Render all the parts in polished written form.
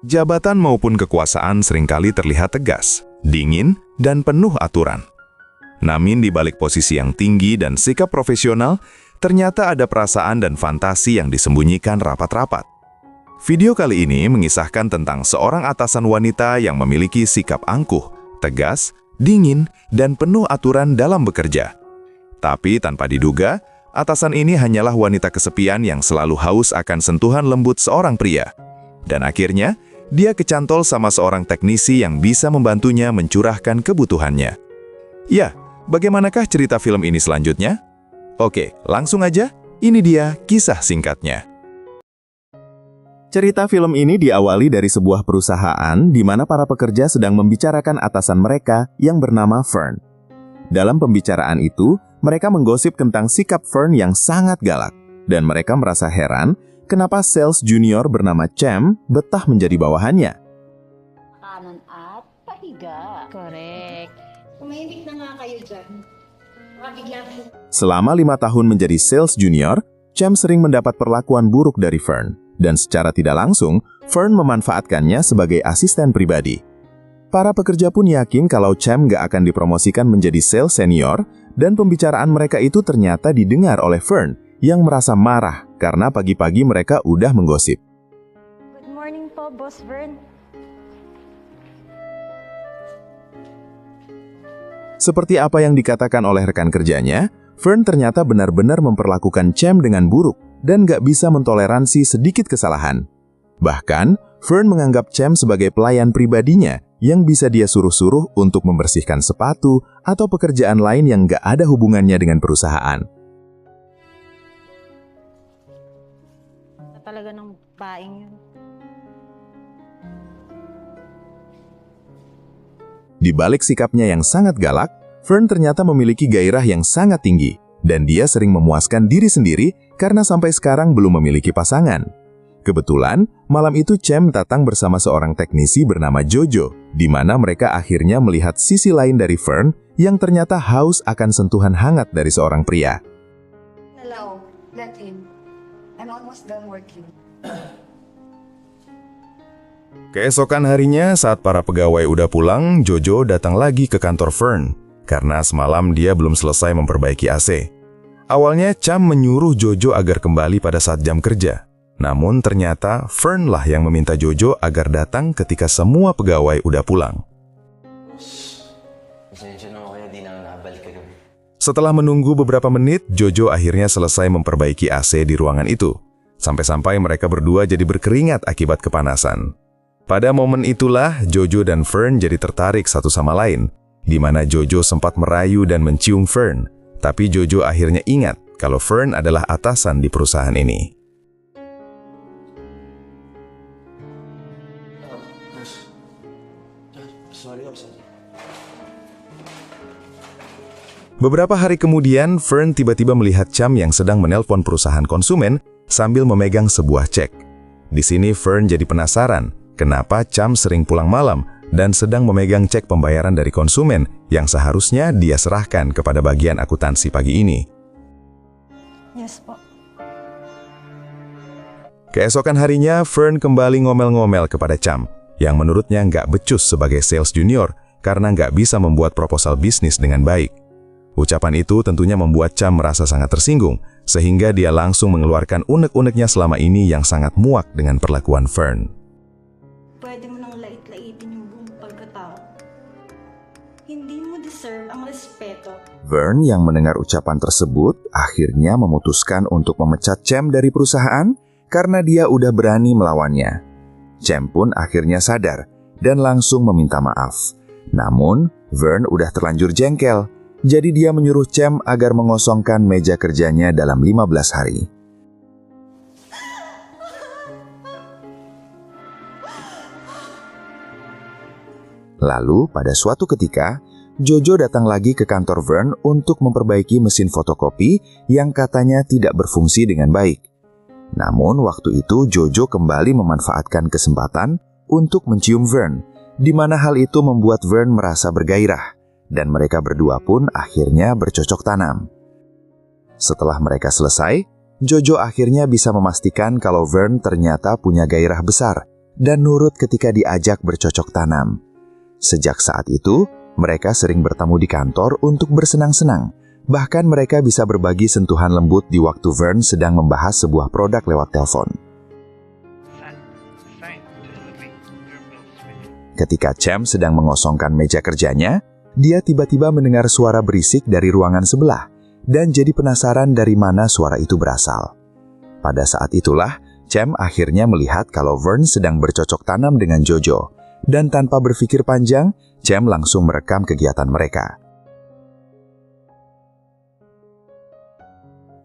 Jabatan maupun kekuasaan seringkali terlihat tegas, dingin, dan penuh aturan. Namun di balik posisi yang tinggi dan sikap profesional, ternyata ada perasaan dan fantasi yang disembunyikan rapat-rapat. Video kali ini mengisahkan tentang seorang atasan wanita yang memiliki sikap angkuh, tegas, dingin, dan penuh aturan dalam bekerja. Tapi tanpa diduga, atasan ini hanyalah wanita kesepian yang selalu haus akan sentuhan lembut seorang pria. Dan akhirnya, dia kecantol sama seorang teknisi yang bisa membantunya mencurahkan kebutuhannya. Ya, bagaimanakah cerita film ini selanjutnya? Oke, langsung aja, ini dia kisah singkatnya. Cerita film ini diawali dari sebuah perusahaan di mana para pekerja sedang membicarakan atasan mereka yang bernama Fern. Dalam pembicaraan itu, mereka menggosip tentang sikap Fern yang sangat galak, dan mereka merasa heran kenapa sales junior bernama Cem betah menjadi bawahannya. Kanan at pahiga. Correct. Umahimik na nga kayo dyan. Makabigla ko. Selama 5 tahun menjadi sales junior, Cem sering mendapat perlakuan buruk dari Fern, dan secara tidak langsung, Fern memanfaatkannya sebagai asisten pribadi. Para pekerja pun yakin kalau Cem gak akan dipromosikan menjadi sales senior, dan pembicaraan mereka itu ternyata didengar oleh Fern, yang merasa marah karena pagi-pagi mereka udah menggosip. Good morning po, Boss Vern. Seperti apa yang dikatakan oleh rekan kerjanya, Fern ternyata benar-benar memperlakukan Cem dengan buruk dan gak bisa mentoleransi sedikit kesalahan. Bahkan, Fern menganggap Cem sebagai pelayan pribadinya yang bisa dia suruh-suruh untuk membersihkan sepatu atau pekerjaan lain yang gak ada hubungannya dengan perusahaan. Talaga ng baing yun. Di balik sikapnya yang sangat galak, Fern ternyata memiliki gairah yang sangat tinggi, dan dia sering memuaskan diri sendiri karena sampai sekarang belum memiliki pasangan. Kebetulan, malam itu Cem datang bersama seorang teknisi bernama Jojo, di mana mereka akhirnya melihat sisi lain dari Fern yang ternyata haus akan sentuhan hangat dari seorang pria. Hello, let him. I'm almost done working. Keesokan harinya, saat para pegawai udah pulang, Jojo datang lagi ke kantor Fern, karena semalam dia belum selesai memperbaiki AC. Awalnya, Cem menyuruh Jojo agar kembali pada saat jam kerja. Namun ternyata, Fern lah yang meminta Jojo agar datang ketika semua pegawai udah pulang. Setelah menunggu beberapa menit, Jojo akhirnya selesai memperbaiki AC di ruangan itu. Sampai-sampai mereka berdua jadi berkeringat akibat kepanasan. Pada momen itulah, Jojo dan Fern jadi tertarik satu sama lain, di mana Jojo sempat merayu dan mencium Fern. Tapi Jojo akhirnya ingat kalau Fern adalah atasan di perusahaan ini. Beberapa hari kemudian, Fern tiba-tiba melihat Cem yang sedang menelpon perusahaan konsumen sambil memegang sebuah cek. Di sini Fern jadi penasaran kenapa Cem sering pulang malam dan sedang memegang cek pembayaran dari konsumen yang seharusnya dia serahkan kepada bagian akuntansi pagi ini. Yes po. Keesokan harinya, Fern kembali ngomel-ngomel kepada Cem, yang menurutnya nggak becus sebagai sales junior karena nggak bisa membuat proposal bisnis dengan baik. Ucapan itu tentunya membuat Cem merasa sangat tersinggung, sehingga dia langsung mengeluarkan unek-uneknya selama ini yang sangat muak dengan perlakuan Fern. Pwede mo nang lait-laitin yung buong pagkatao. Hindi mo deserve ang respeto. Fern yang mendengar ucapan tersebut akhirnya memutuskan untuk memecat Cem dari perusahaan karena dia udah berani melawannya. Cem pun akhirnya sadar dan langsung meminta maaf. Namun, Fern udah terlanjur jengkel. Jadi dia menyuruh Cem agar mengosongkan meja kerjanya dalam 15 hari. Lalu, pada suatu ketika, Jojo datang lagi ke kantor Fern untuk memperbaiki mesin fotokopi yang katanya tidak berfungsi dengan baik. Namun, waktu itu Jojo kembali memanfaatkan kesempatan untuk mencium Fern, di mana hal itu membuat Fern merasa bergairah. Dan mereka berdua pun akhirnya bercocok tanam. Setelah mereka selesai, Jojo akhirnya bisa memastikan kalau Vern ternyata punya gairah besar dan nurut ketika diajak bercocok tanam. Sejak saat itu, mereka sering bertemu di kantor untuk bersenang-senang. Bahkan mereka bisa berbagi sentuhan lembut di waktu Vern sedang membahas sebuah produk lewat telepon. Ketika Cem sedang mengosongkan meja kerjanya, dia tiba-tiba mendengar suara berisik dari ruangan sebelah dan jadi penasaran dari mana suara itu berasal. Pada saat itulah, Cem akhirnya melihat kalau Vern sedang bercocok tanam dengan Jojo, dan tanpa berpikir panjang, Cem langsung merekam kegiatan mereka.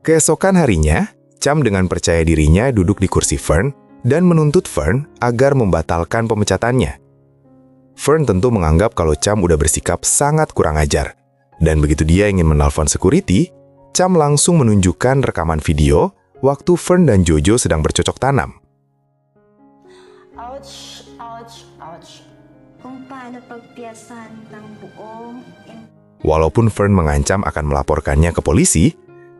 Keesokan harinya, Cem dengan percaya dirinya duduk di kursi Vern dan menuntut Vern agar membatalkan pemecatannya. Vern tentu menganggap kalau Cem udah bersikap sangat kurang ajar. Dan begitu dia ingin menelpon security, Cem langsung menunjukkan rekaman video waktu Vern dan Jojo sedang bercocok tanam. Ouch, ouch, ouch. Kung paano pagpiyasan ng buong... Walaupun Vern mengancam akan melaporkannya ke polisi,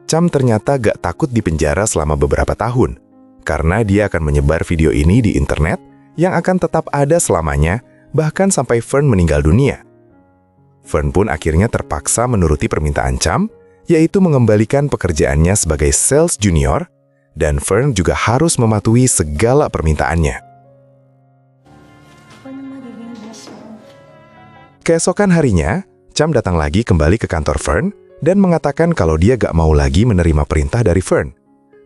Cem ternyata gak takut dipenjara selama beberapa tahun. Karena dia akan menyebar video ini di internet yang akan tetap ada selamanya, bahkan sampai Vern meninggal dunia. Vern pun akhirnya terpaksa menuruti permintaan Cem, yaitu mengembalikan pekerjaannya sebagai sales junior, dan Vern juga harus mematuhi segala permintaannya. Keesokan harinya, Cem datang lagi kembali ke kantor Vern dan mengatakan kalau dia gak mau lagi menerima perintah dari Vern.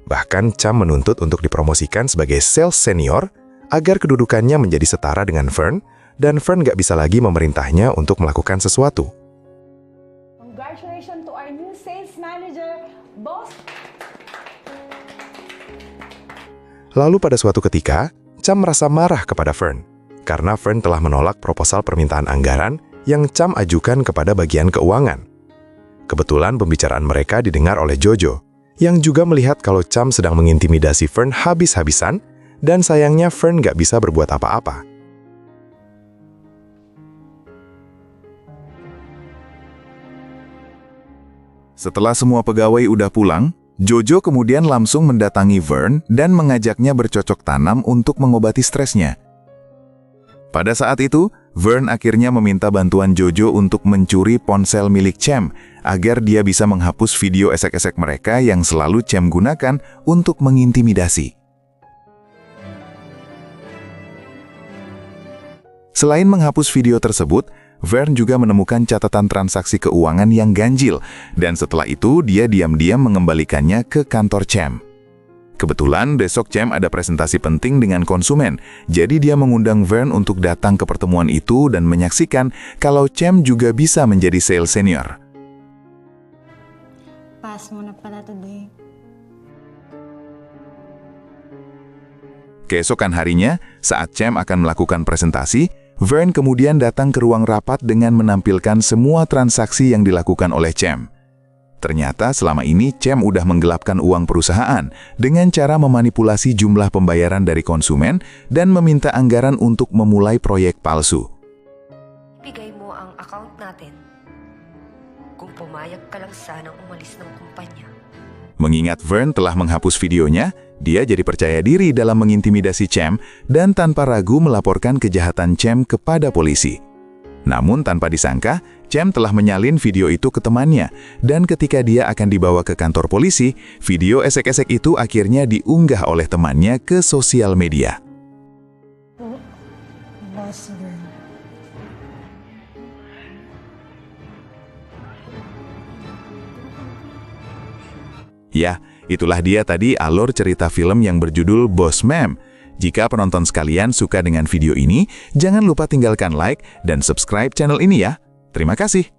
Bahkan Cem menuntut untuk dipromosikan sebagai sales senior agar kedudukannya menjadi setara dengan Vern, dan Vern gak bisa lagi memerintahnya untuk melakukan sesuatu. Congratulations to our new sales manager, boss. Lalu pada suatu ketika, Cem merasa marah kepada Vern, karena Vern telah menolak proposal permintaan anggaran yang Cem ajukan kepada bagian keuangan. Kebetulan pembicaraan mereka didengar oleh Jojo, yang juga melihat kalau Cem sedang mengintimidasi Vern habis-habisan, dan sayangnya Vern gak bisa berbuat apa-apa. Setelah semua pegawai udah pulang, Jojo kemudian langsung mendatangi Vern dan mengajaknya bercocok tanam untuk mengobati stresnya. Pada saat itu, Vern akhirnya meminta bantuan Jojo untuk mencuri ponsel milik Cem agar dia bisa menghapus video esek-esek mereka yang selalu Cem gunakan untuk mengintimidasi. Selain menghapus video tersebut, Vern juga menemukan catatan transaksi keuangan yang ganjil, dan setelah itu dia diam-diam mengembalikannya ke kantor Cem. Kebetulan besok Cem ada presentasi penting dengan konsumen, jadi dia mengundang Vern untuk datang ke pertemuan itu dan menyaksikan kalau Cem juga bisa menjadi sales senior. Pass mo na pala today. Keesokan harinya, saat Cem akan melakukan presentasi, Vern kemudian datang ke ruang rapat dengan menampilkan semua transaksi yang dilakukan oleh Cem. Ternyata selama ini Cem udah menggelapkan uang perusahaan dengan cara memanipulasi jumlah pembayaran dari konsumen dan meminta anggaran untuk memulai proyek palsu. Ibigay mo ang account natin. Kung pumayag ka lang sanang umalis ng kumpanya. Mengingat Vern telah menghapus videonya, dia jadi percaya diri dalam mengintimidasi Cem dan tanpa ragu melaporkan kejahatan Cem kepada polisi. Namun tanpa disangka, Cem telah menyalin video itu ke temannya, dan ketika dia akan dibawa ke kantor polisi, video esek-esek itu akhirnya diunggah oleh temannya ke sosial media. Boss Vern. Ya, itulah dia tadi alur cerita film yang berjudul Boss Ma'am. Jika penonton sekalian suka dengan video ini, jangan lupa tinggalkan like dan subscribe channel ini ya. Terima kasih.